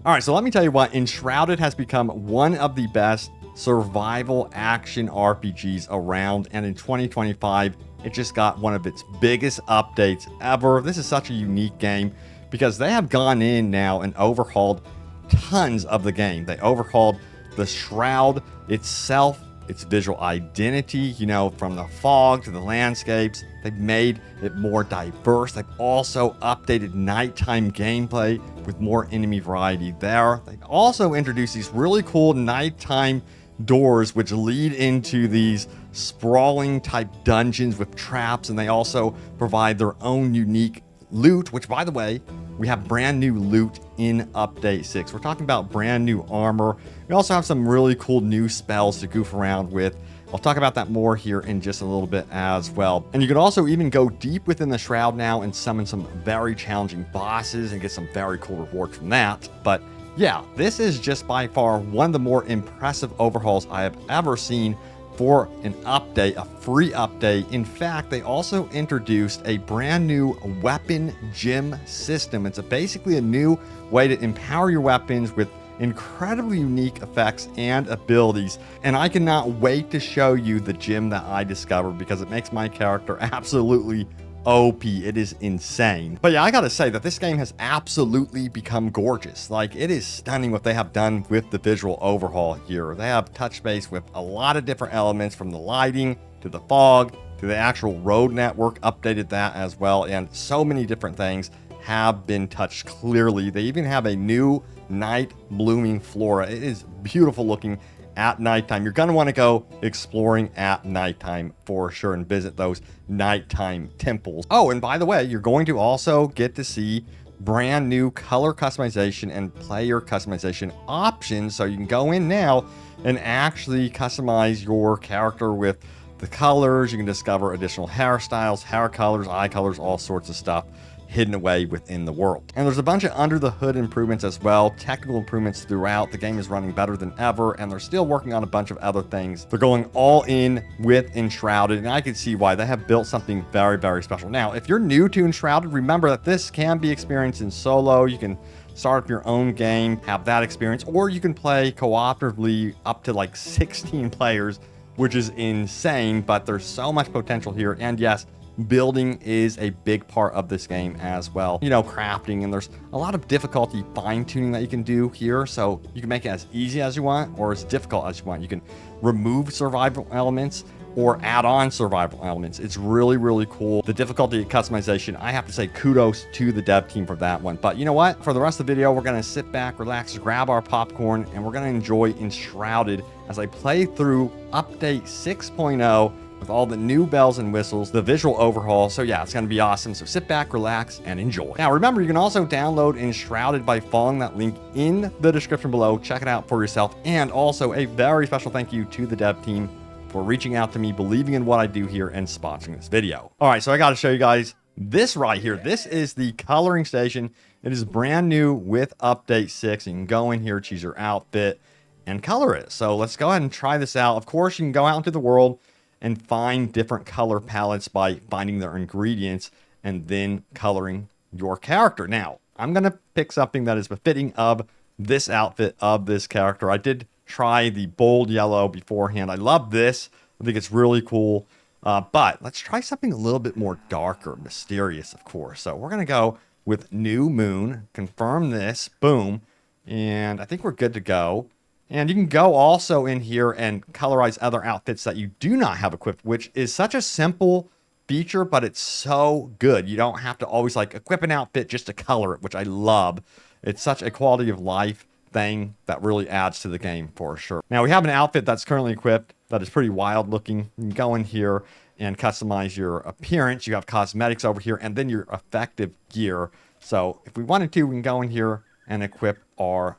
All right, so let me tell you what, Enshrouded has become one of the best survival action RPGs around, and in 2025, it just got one of its biggest updates ever. This is such a unique game because they have gone in now and overhauled tons of the game. They overhauled the Shroud itself, its visual identity, you know, from the fog to the landscapes. They've made it more diverse. They've also updated nighttime gameplay with more enemy variety there. They've also introduced these really cool nighttime doors which lead into these sprawling type dungeons with traps, and they also provide their own unique loot, which, by the way, we have brand new loot in Update 6. We're talking about brand new armor. We also have some really cool new spells to goof around with. I'll talk about that more here in just a little bit as well. And you can also even go deep within the Shroud now and summon some very challenging bosses and get some very cool rewards from that. But yeah, this is just by far one of the more impressive overhauls I have ever seen for an update, a free update. In fact, they also introduced a brand new weapon gym system. It's basically a new way to empower your weapons with incredibly unique effects and abilities. And I cannot wait to show you the gym that I discovered because it makes my character absolutely OP. It is insane. But yeah, I gotta say that this game has absolutely become gorgeous. Like, it is stunning what they have done with the visual overhaul here. They have touched base with a lot of different elements, from the lighting to the fog to the actual road network, updated that as well, and so many different things have been touched clearly. They even have a new night blooming flora. It is beautiful looking at nighttime. You're going to want to go exploring at nighttime for sure and visit those nighttime temples. Oh, and by the way, you're going to also get to see brand new color customization and player customization options. So you can go in now and actually customize your character with the colors. You can discover additional hairstyles, hair colors, eye colors, all sorts of stuff hidden away within the world. And there's a bunch of under the hood improvements as well, technical improvements throughout. The game is running better than ever, and they're still working on a bunch of other things. They're going all in with Enshrouded, and I can see why. They have built something very, very special. Now, if you're new to Enshrouded, remember that this can be experienced in solo. You can start up your own game, have that experience, or you can play cooperatively up to like 16 players, which is insane, but there's so much potential here. And yes, building is a big part of this game as well. You know, crafting, and there's a lot of difficulty fine-tuning that you can do here. So you can make it as easy as you want or as difficult as you want. You can remove survival elements or add on survival elements. It's really, really cool. The difficulty customization, I have to say kudos to the dev team for that one. But you know what? For the rest of the video, we're gonna sit back, relax, grab our popcorn, and we're gonna enjoy Enshrouded as I play through Update 6.0 with all the new bells and whistles, the visual overhaul. So yeah, it's going to be awesome. So sit back, relax, and enjoy. Now, remember, you can also download Enshrouded by following that link in the description below. Check it out for yourself. And also a very special thank you to the dev team for reaching out to me, believing in what I do here, and sponsoring this video. All right, so I got to show you guys this right here. This is the coloring station. It is brand new with Update 6. You can go in here, choose your outfit, and color it. So let's go ahead and try this out. Of course, you can go out into the world and find different color palettes by finding their ingredients and then coloring your character. Now, I'm going to pick something that is befitting of this outfit of this character. I did try the bold yellow beforehand. I love this. I think it's really cool. But let's try something a little bit more darker, mysterious, of course. So we're going to go with New Moon, confirm this, boom. And I think we're good to go. And you can go also in here and colorize other outfits that you do not have equipped, which is such a simple feature, but it's so good. You don't have to always like equip an outfit just to color it, which I love. It's such a quality of life thing that really adds to the game for sure. Now we have an outfit that's currently equipped that is pretty wild looking. You can go in here and customize your appearance. You have cosmetics over here and then your effective gear. So if we wanted to, we can go in here and equip our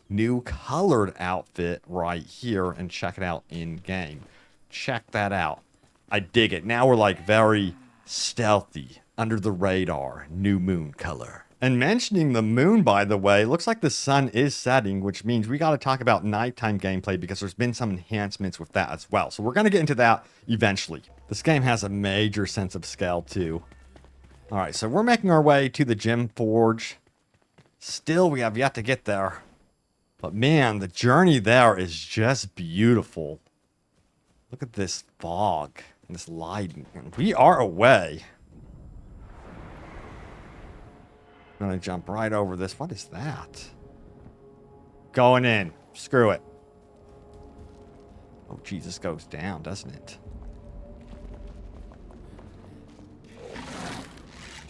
new colored outfit right here and check it out in game. Check that out. I dig it. Now we're like very stealthy, under the radar, new moon color. And mentioning the moon, by the way, looks like the sun is setting, which means we got to talk about nighttime gameplay because there's been some enhancements with that as well. So we're going to get into that eventually. This game has a major sense of scale too. All right, so we're making our way to the Gem Forge. Still, we have yet to get there. But man, the journey there is just beautiful. Look at this fog and this lighting. And we are away. I'm gonna jump right over this. What is that? Going in. Screw it. Oh, Jesus goes down, doesn't it?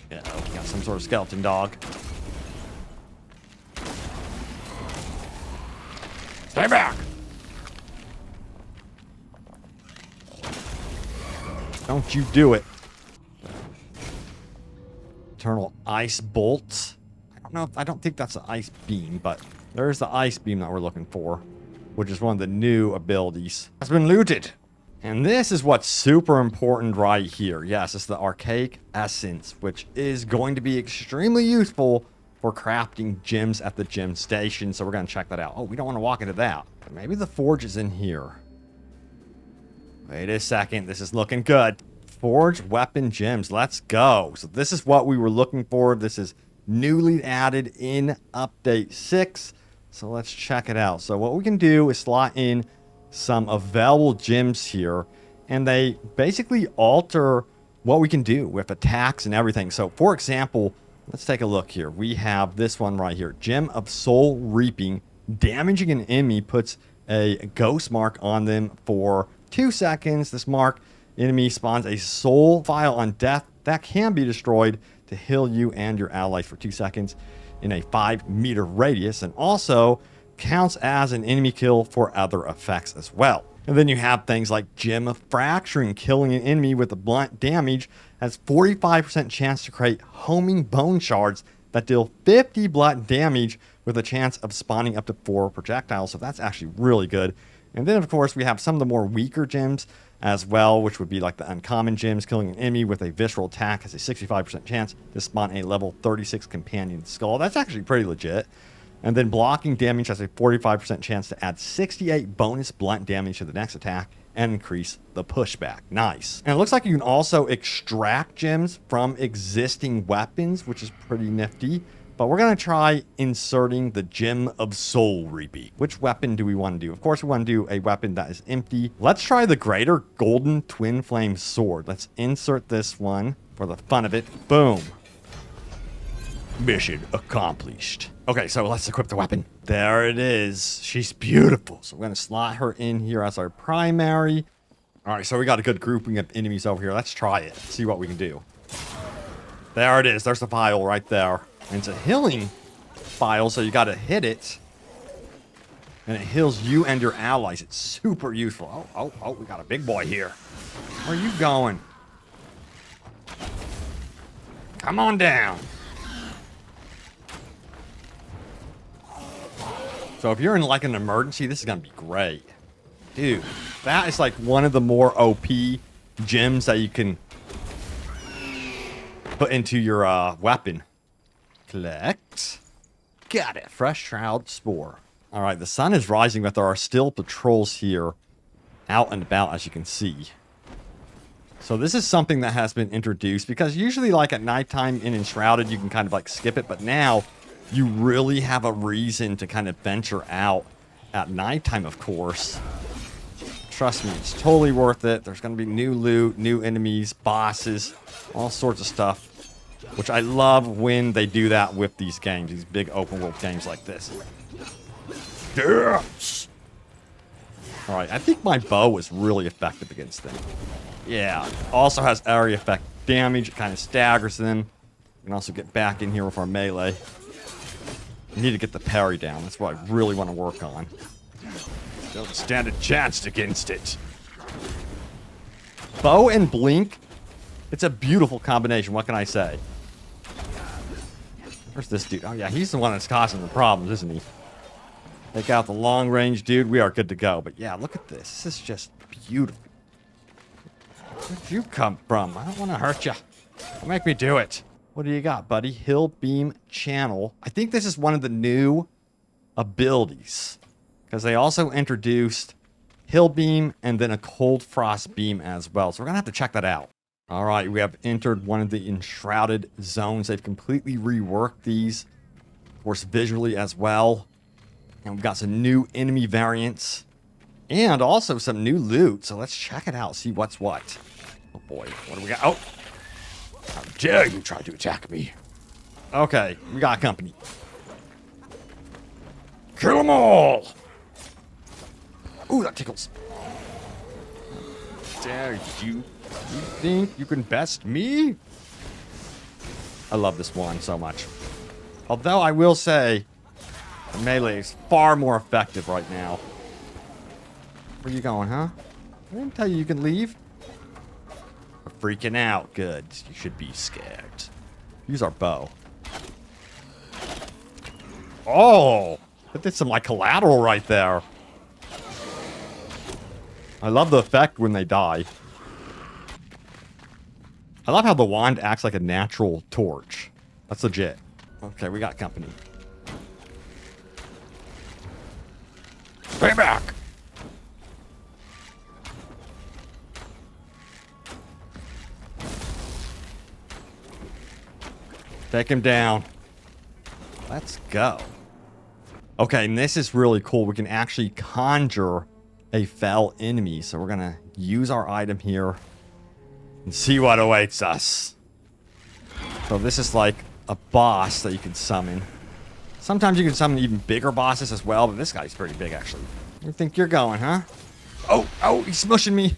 Yeah, we got some sort of skeleton dog. Stay back! Don't you do it. Eternal ice bolts. I don't think that's an ice beam, but there's the ice beam that we're looking for, which is one of the new abilities. Has been looted. And this is what's super important right here. Yes, it's the Archaic Essence, which is going to be extremely useful for crafting gems at the gem station. So we're going to check that out. Oh, we don't want to walk into that. But maybe the forge is in here. Wait a second. This is looking good. Forge weapon gems. Let's go. So this is what we were looking for. This is newly added in update 6. So let's check it out. So what we can do is slot in some available gems here, and they basically alter what we can do with attacks and everything. So for example, let's take a look here. We have this one right here. Gem of Soul Reaping. Damaging an enemy puts a ghost mark on them for 2 seconds. This mark enemy spawns a soul file on death that can be destroyed to heal you and your allies for 2 seconds in a 5-meter radius, and also counts as an enemy kill for other effects as well. And then you have things like Gem of Fracturing. Killing an enemy with a blunt damage has 45% chance to create homing bone shards that deal 50 blunt damage with a chance of spawning up to 4 projectiles. So that's actually really good. And then of course we have some of the more weaker gems as well, which would be like the uncommon gems. Killing an enemy with a visceral attack has a 65% chance to spawn a level 36 companion skull. That's actually pretty legit. And then blocking damage has a 45% chance to add 68 bonus blunt damage to the next attack and increase the pushback. Nice. And it looks like you can also extract gems from existing weapons, which is pretty nifty. But we're going to try inserting the Gem of Soul Reaping. Which weapon do we want to do? Of course, we want to do a weapon that is empty. Let's try the Greater Golden Twin Flame Sword. Let's insert this one for the fun of it. Boom. Mission accomplished. Okay, so let's equip the weapon. There it is. She's beautiful. So we're going to slot her in here as our primary. All right, so we got a good grouping of enemies over here. Let's try it. See what we can do. There it is. There's the file right there. And it's a healing file, so you got to hit it. And it heals you and your allies. It's super useful. Oh, we got a big boy here. Where are you going? Come on down. So if you're in like an emergency, this is going to be great. Dude, that is like one of the more OP gems that you can put into your weapon. Collect. Got it. Fresh Shroud Spore. All right, the sun is rising, but there are still patrols here out and about, as you can see. So this is something that has been introduced, because usually like at nighttime in Enshrouded, you can kind of like skip it, but now you really have a reason to kind of venture out at nighttime, of course. Trust me, it's totally worth it. There's going to be new loot, new enemies, bosses, all sorts of stuff, which I love when they do that with these games, these big open world games like this. Yes! All right, I think my bow is really effective against them. Yeah, also has area effect damage. It kind of staggers them. We can also get back in here with our melee. We need to get the parry down. That's what I really want to work on. Don't stand a chance against it. Bow and blink. It's a beautiful combination. What can I say? Where's this dude? Oh, yeah, he's the one that's causing the problems, isn't he? Take out the long range dude. We are good to go. But yeah, look at this. This is just beautiful. Where'd you come from? I don't want to hurt you. Don't make me do it. What do you got, buddy? Hill Beam Channel. I think this is one of the new abilities, because they also introduced Hill Beam and then a Cold Frost Beam as well. So we're going to have to check that out. All right, we have entered one of the Enshrouded zones. They've completely reworked these. Of course, visually as well. And we've got some new enemy variants. And also some new loot. So let's check it out, see what's what. Oh boy, what do we got? Oh! How dare you try to attack me? Okay, we got company. Kill them all! Ooh, that tickles. Dare you? You think you can best me? I love this one so much. Although I will say, the melee is far more effective right now. Where you going, huh? I didn't tell you can leave. We're freaking out. Good. You should be scared. Use our bow. Oh! That did some, like, collateral right there. I love the effect when they die. I love how the wand acts like a natural torch. That's legit. Okay, we got company. Stay back! Take him down. Let's go. Okay, and this is really cool. We can actually conjure a fell enemy. So we're going to use our item here and see what awaits us. So this is like a boss that you can summon. Sometimes you can summon even bigger bosses as well, but this guy's pretty big, actually. Where do you think you're going, huh? Oh, he's smushing me.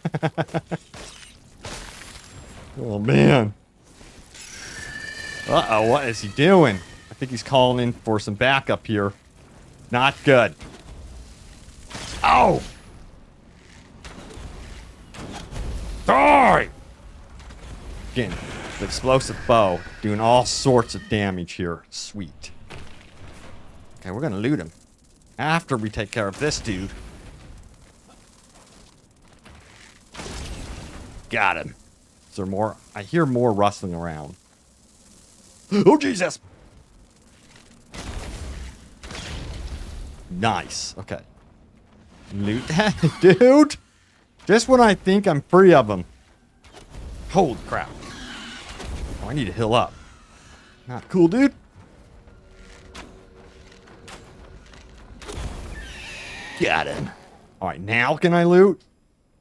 Oh, man. Uh-oh, what is he doing? I think he's calling in for some backup here. Not good. Oh! Die! Again, the explosive bow doing all sorts of damage here. Sweet. Okay, we're gonna loot him after we take care of this dude. Got him. Is there more? I hear more rustling around. Oh, Jesus! Nice. Okay. Loot that, dude! Just when I think I'm free of them. Holy crap. Oh, I need to heal up. Not cool, dude. Got him. Alright, now can I loot?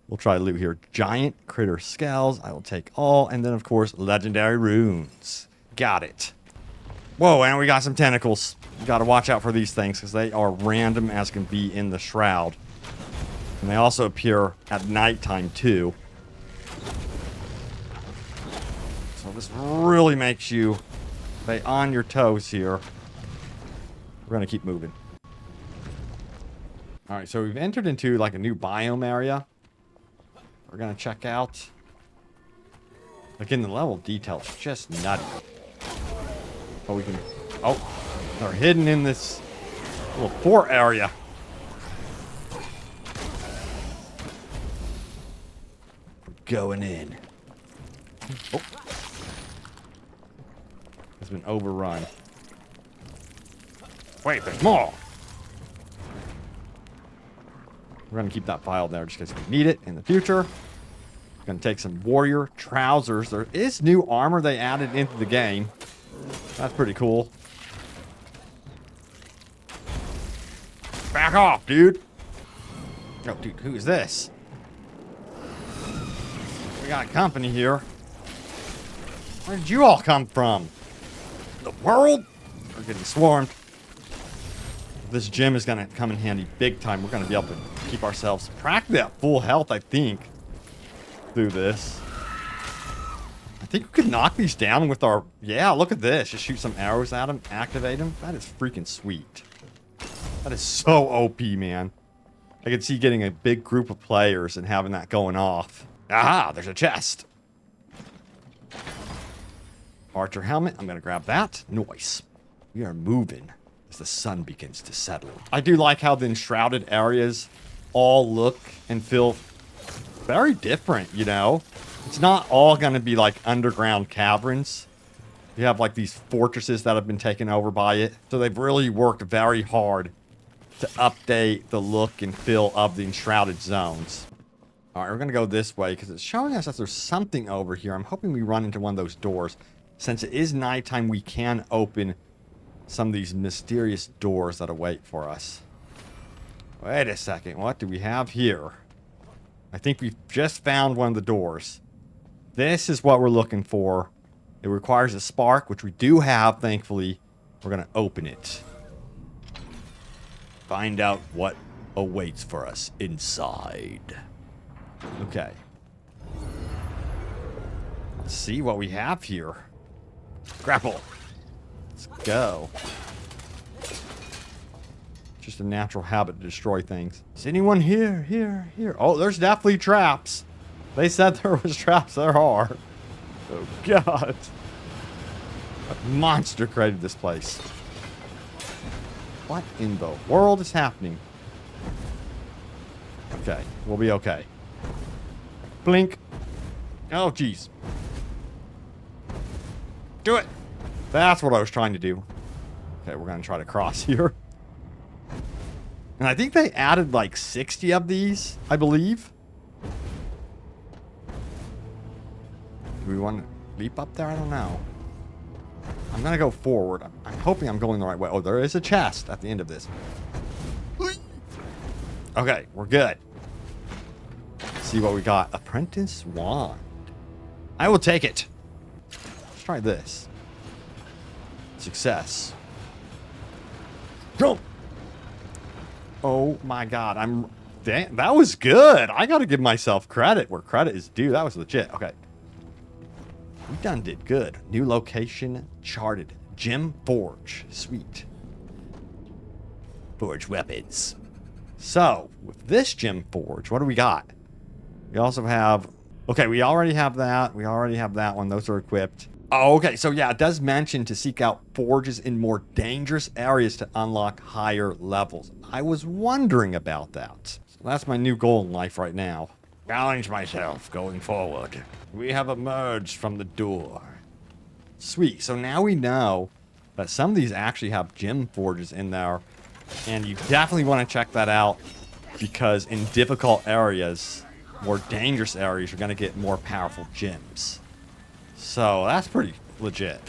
We'll try to loot here. Giant critter scales. I will take all. And then, of course, legendary runes. Got it. Whoa, and we got some tentacles. You gotta watch out for these things because they are random as can be in the shroud. And they also appear at nighttime too. So this really makes you stay on your toes here. We're gonna keep moving. Alright, so we've entered into like a new biome area. We're gonna check out. Again, the level of detail is just nutty. Oh, we can... Oh, they're hidden in this little fort area. We're going in. Oh. It's been overrun. Wait, there's more. We're going to keep that file there just in case we need it in the future. Going to take some warrior trousers. There is new armor they added into the game. That's pretty cool. Back off, dude. Oh, dude, who is this? We got company here. Where did you all come from? The world? We're getting swarmed. This gym is going to come in handy big time. We're going to be able to keep ourselves practically at full health, I think, through this. I think we could knock these down with our... Yeah, look at this. Just shoot some arrows at them, activate them. That is freaking sweet. That is so OP, man. I could see getting a big group of players and having that going off. Aha, there's a chest. Archer helmet. I'm going to grab that. Nice. We are moving as the sun begins to settle. I do like how the enshrouded areas all look and feel very different, you know? It's not all going to be like underground caverns. You have like these fortresses that have been taken over by it. So they've really worked very hard to update the look and feel of the enshrouded zones. All right, we're going to go this way because it's showing us that there's something over here. I'm hoping we run into one of those doors. Since it is nighttime, we can open some of these mysterious doors that await for us. Wait a second. What do we have here? I think we've just found one of the doors. This is what we're looking for. It requires a spark, which we do have, thankfully. We're going to open it. Find out what awaits for us inside. Okay. Let's see what we have here. Grapple. Let's go. Just a natural habit to destroy things. Is anyone here? Here. Oh, there's definitely traps. They said there was traps. There are. Oh, God. A monster created this place. What in the world is happening? Okay, we'll be okay. Blink. Oh, jeez. Do it. That's what I was trying to do. Okay, we're going to try to cross here. And I think they added like 60 of these, I believe. Do we want to leap up there? I don't know. I'm going to go forward. I'm hoping I'm going the right way. Oh, there is a chest at the end of this. Okay, we're good. Let's see what we got. Apprentice wand. I will take it. Let's try this. Success. Jump. Oh my God. Damn, that was good. I got to give myself credit where credit is due. That was legit. Okay. We done did good. New location charted. Gem Forge. Sweet. Forge weapons. So, with this Gem Forge, what do we got? We also have... Okay, we already have that. We already have that one. Those are equipped. Oh, okay. So, yeah, it does mention to seek out forges in more dangerous areas to unlock higher levels. I was wondering about that. So that's my new goal in life right now. Challenge myself going forward. We have emerged from the door. Sweet. So now we know that some of these actually have gem forges in there. And you definitely want to check that out. Because in difficult areas, more dangerous areas, you're going to get more powerful gems. So that's pretty legit.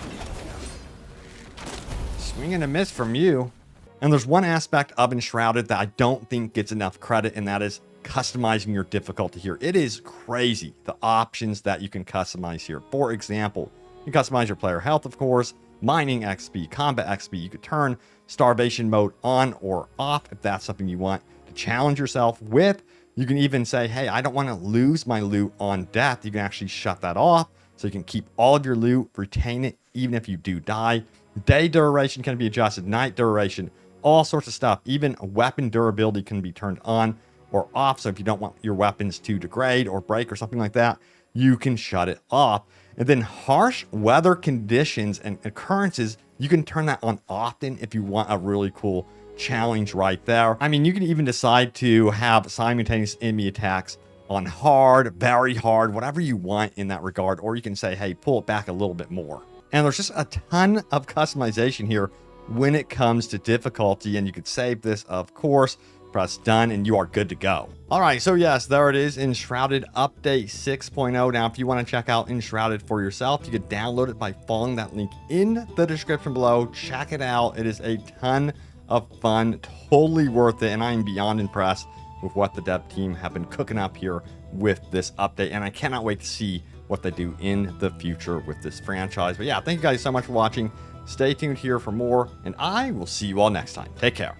Swing and a miss from you. And there's one aspect of Enshrouded that I don't think gets enough credit, and that is customizing your difficulty here. It is crazy, the options that you can customize here. For example, you can customize your player health, of course, mining XP, combat XP. You could turn starvation mode on or off if that's something you want to challenge yourself with. You can even say, hey, I don't want to lose my loot on death. You can actually shut that off so you can keep all of your loot, retain it, even if you do die. Day duration can be adjusted, night duration, all sorts of stuff. Even weapon durability can be turned on or off. So if you don't want your weapons to degrade or break or something like that, you can shut it off. And then harsh weather conditions and occurrences, you can turn that on often if you want a really cool challenge right there. I mean, you can even decide to have simultaneous enemy attacks on hard, very hard, whatever you want in that regard. Or you can say, hey, pull it back a little bit more. And there's just a ton of customization here when it comes to difficulty. And you could save this, of course. Press done and you are good to go. All right, so yes, there it is, Enshrouded Update 6.0. Now, if you want to check out Enshrouded for yourself, you could download it by following that link in the description below. Check it out. It is a ton of fun, totally worth it, and I am beyond impressed with what the dev team have been cooking up here with this update, and I cannot wait to see what they do in the future with this franchise. But yeah, thank you guys so much for watching. Stay tuned here for more, and I will see you all next time. Take care.